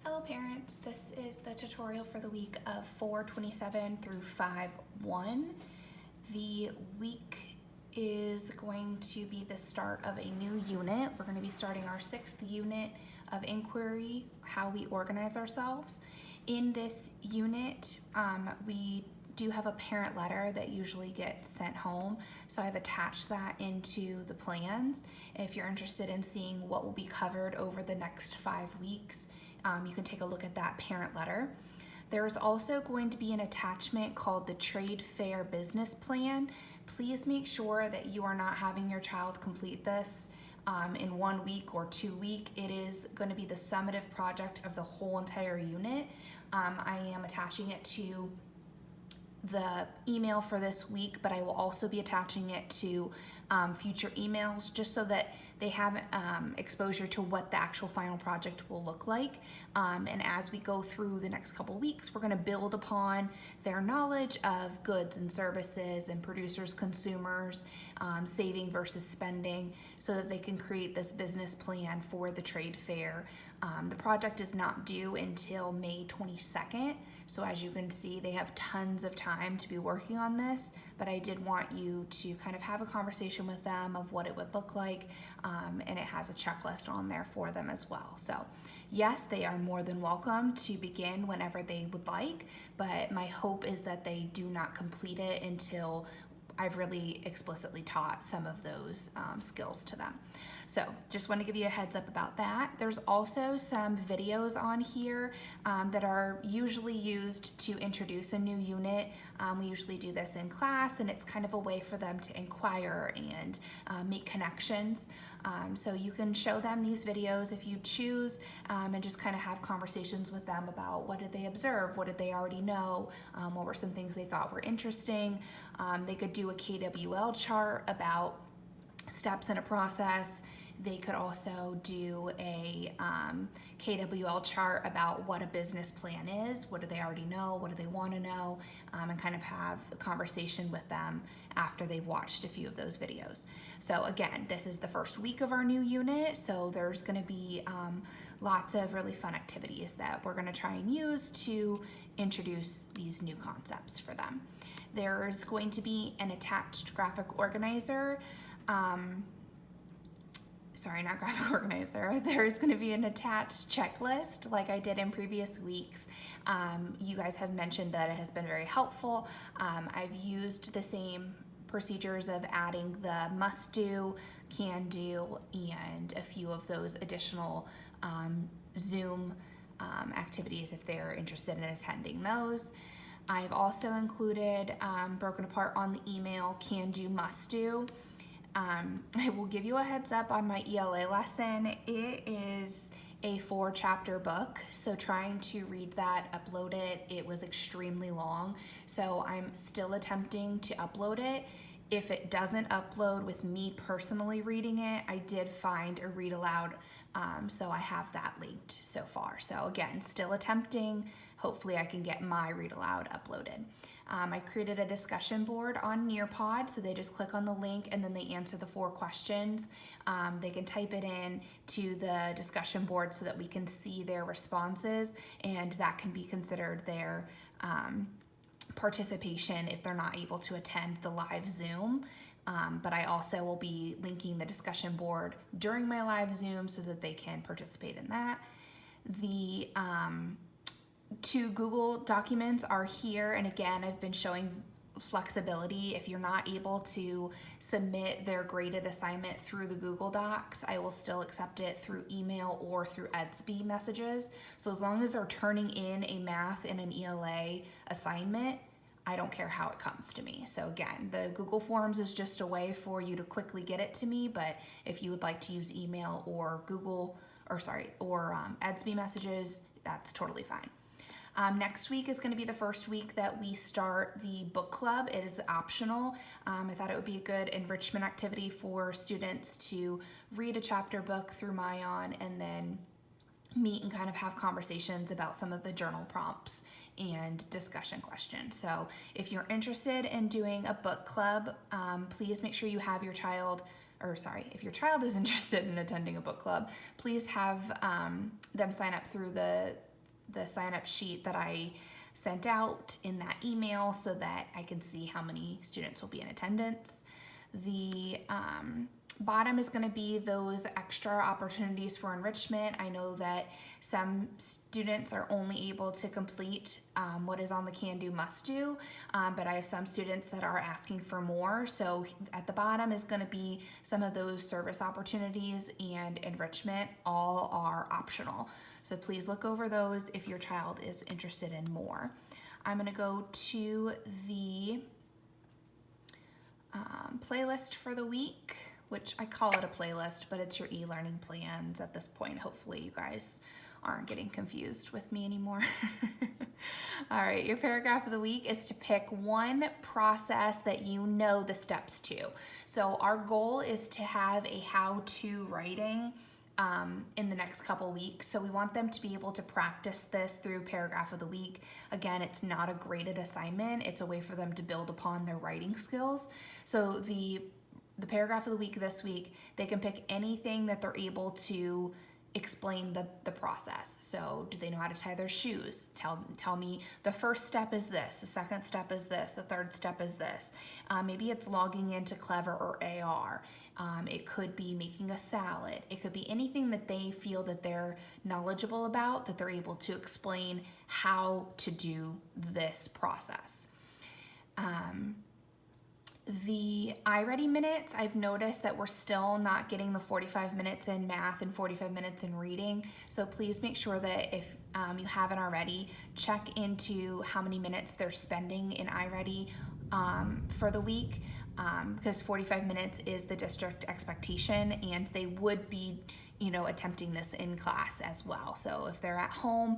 Hello parents, this is the tutorial for the week of 4/27 through 5/1. The week is going to be the start of a new unit. We're going to be starting our 6th unit of inquiry, how we organize ourselves. In this unit, we do have a parent letter that usually gets sent home, so I've attached that into the plans. If you're interested in seeing what will be covered over the next 5 weeks, you can take a look at that parent letter. There's also going to be an attachment called the Trade Fair Business Plan. Please make sure that you are not having your child complete this in 1 week or 2 weeks. It is going to be the summative project of the whole entire unit. I am attaching it to the email for this week, but I will also be attaching it to future emails just so that they have exposure to what the actual final project will look like. And as we go through the next couple weeks, we're going to build upon their knowledge of goods and services and producers, consumers, saving versus spending, so that they can create this business plan for the trade fair. The project is not due until May 22nd, so as you can see, they have tons of time to be working on this, but I did want you to kind of have a conversation with them of what it would look like, and it has a checklist on there for them as well. So yes, they are more than welcome to begin whenever they would like, but my hope is that they do not complete it until I've really explicitly taught some of those skills to them. So just want to give you a heads up about that. There's also some videos on here that are usually used to introduce a new unit. We usually do this in class, and it's kind of a way for them to inquire and make connections. So you can show them these videos if you choose, and just kind of have conversations with them about what did they observe, what did they already know, what were some things they thought were interesting. They could do a KWL chart about steps in a process. They could also do a KWL chart about what a business plan is, what do they already know, what do they want to know, and kind of have a conversation with them after they've watched a few of those videos. So again, this is the first week of our new unit, so there's going to be lots of really fun activities that we're going to try and use to introduce these new concepts for them. There's going to be an attached graphic organizer. Sorry, not graphic organizer. There's going to be an attached checklist like I did in previous weeks. You guys have mentioned that it has been very helpful. I've used the same procedures of adding the must do, can do, and a few of those additional Zoom activities if they're interested in attending those. I've also included, broken apart on the email, can do, must do. I will give you a heads up on my ELA lesson. It is a 4-chapter book, so trying to read that, upload it, it was extremely long. So I'm still attempting to upload it. If it doesn't upload with me personally reading it, I did find a read aloud, so I have that linked so far. So again, still attempting. Hopefully I can get my read aloud uploaded. I created a discussion board on Nearpod, so they just click on the link and then they answer the 4 questions. They can type it in to the discussion board so that we can see their responses, and that can be considered their participation if they're not able to attend the live Zoom. But I also will be linking the discussion board during my live Zoom so that they can participate in that. The 2 Google documents are here, and again, I've been showing flexibility. If you're not able to submit their graded assignment through the Google Docs, I will still accept it through email or through Edsby messages. So as long as they're turning in a math and an ELA assignment, I don't care how it comes to me. So again, the Google Forms is just a way for you to quickly get it to me, but if you would like to use email or Edsby messages, that's totally fine. Next week is going to be the first week that we start the book club. It is optional. I thought it would be a good enrichment activity for students to read a chapter book through Myon and then meet and kind of have conversations about some of the journal prompts and discussion questions. So if you're interested in doing a book club, please make sure you have your child, if your child is interested in attending a book club, please have them sign up through the the sign-up sheet that I sent out in that email so that I can see how many students will be in attendance. The bottom is going to be those extra opportunities for enrichment. I know that some students are only able to complete what is on the can do, must do, but I have some students that are asking for more. So at the bottom is going to be some of those service opportunities, and enrichment all are optional. So please look over those if your child is interested in more. I'm going to go to the playlist for the week, which I call it a playlist, but it's your e-learning plans at this point. Hopefully you guys aren't getting confused with me anymore. All right, your paragraph of the week is to pick one process that you know the steps to. So our goal is to have a how-to writing in the next couple weeks. So we want them to be able to practice this through paragraph of the week. Again, it's not a graded assignment. It's a way for them to build upon their writing skills. So the paragraph of the week this week, they can pick anything that they're able to explain the process. So do they know how to tie their shoes? Tell me the first step is this, the second step is this, the third step is this. Maybe it's logging into Clever or AR. It could be making a salad. It could be anything that they feel that they're knowledgeable about, that they're able to explain how to do this process. The iReady minutes, I've noticed that we're still not getting the 45 minutes in math and 45 minutes in reading. So please make sure that if you haven't already, check into how many minutes they're spending in iReady for the week, because 45 minutes is the district expectation, and they would be attempting this in class as well. So if they're at home,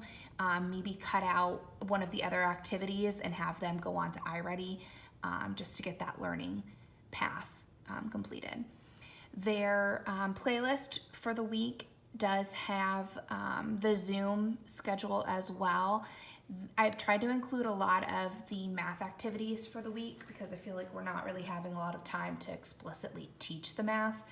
maybe cut out one of the other activities and have them go on to iReady. Just to get that learning path completed. Their playlist for the week does have the Zoom schedule as well. I've tried to include a lot of the math activities for the week because I feel like we're not really having a lot of time to explicitly teach the math.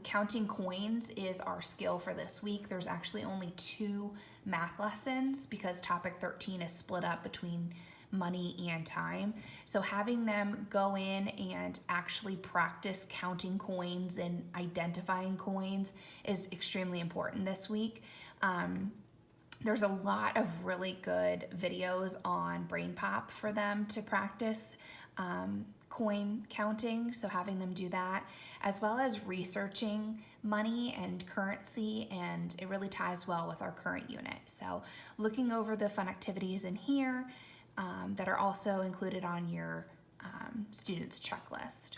Counting coins is our skill for this week. There's actually only 2 math lessons because topic 13 is split up between money and time. So having them go in and actually practice counting coins and identifying coins is extremely important this week. There's a lot of really good videos on BrainPop for them to practice coin counting, so having them do that, as well as researching money and currency, and it really ties well with our current unit. So looking over the fun activities in here that are also included on your students' checklist.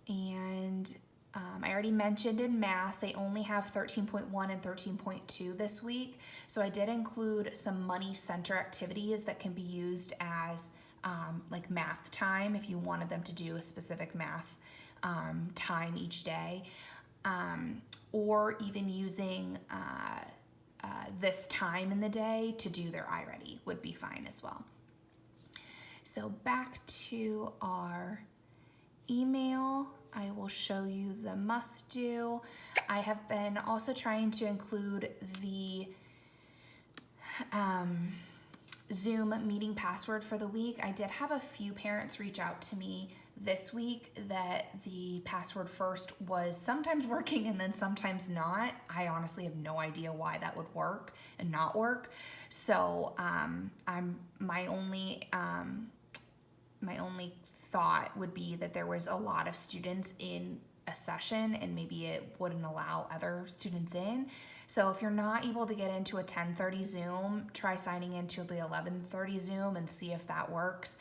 And I already mentioned in math, they only have 13.1 and 13.2 this week. So I did include some money center activities that can be used as like math time if you wanted them to do a specific math time each day, or even using this time in the day to do their iReady would be fine as well. So back to our email, I will show you the must do. I have been also trying to include the Zoom meeting password for the week. I did have a few parents reach out to me this week that the password first was sometimes working and then sometimes not. I honestly have no idea why that would work and not work. So my only thought would be that there was a lot of students in a session and maybe it wouldn't allow other students in. So if you're not able to get into a 10:30 Zoom, try signing into the 11:30 Zoom and see if that works.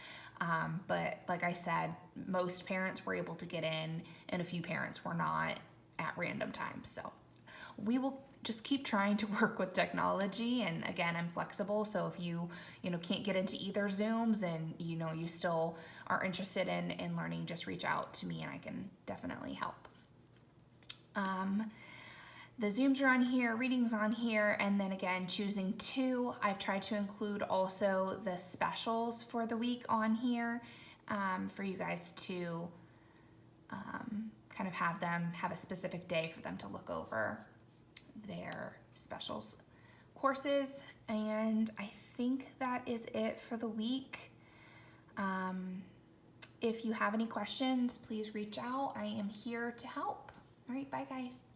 But like I said, most parents were able to get in and a few parents were not at random times. So we will just keep trying to work with technology, and again, I'm flexible, so if you can't get into either Zooms and you still are interested in learning, just reach out to me and I can definitely help. The Zooms are on here, readings on here, and then again, choosing 2. I've tried to include also the specials for the week on here for you guys to kind of have a specific day for them to look over their specials courses, and I think that is it for the week. If you have any questions, please reach out. I am here to help. All right, bye guys.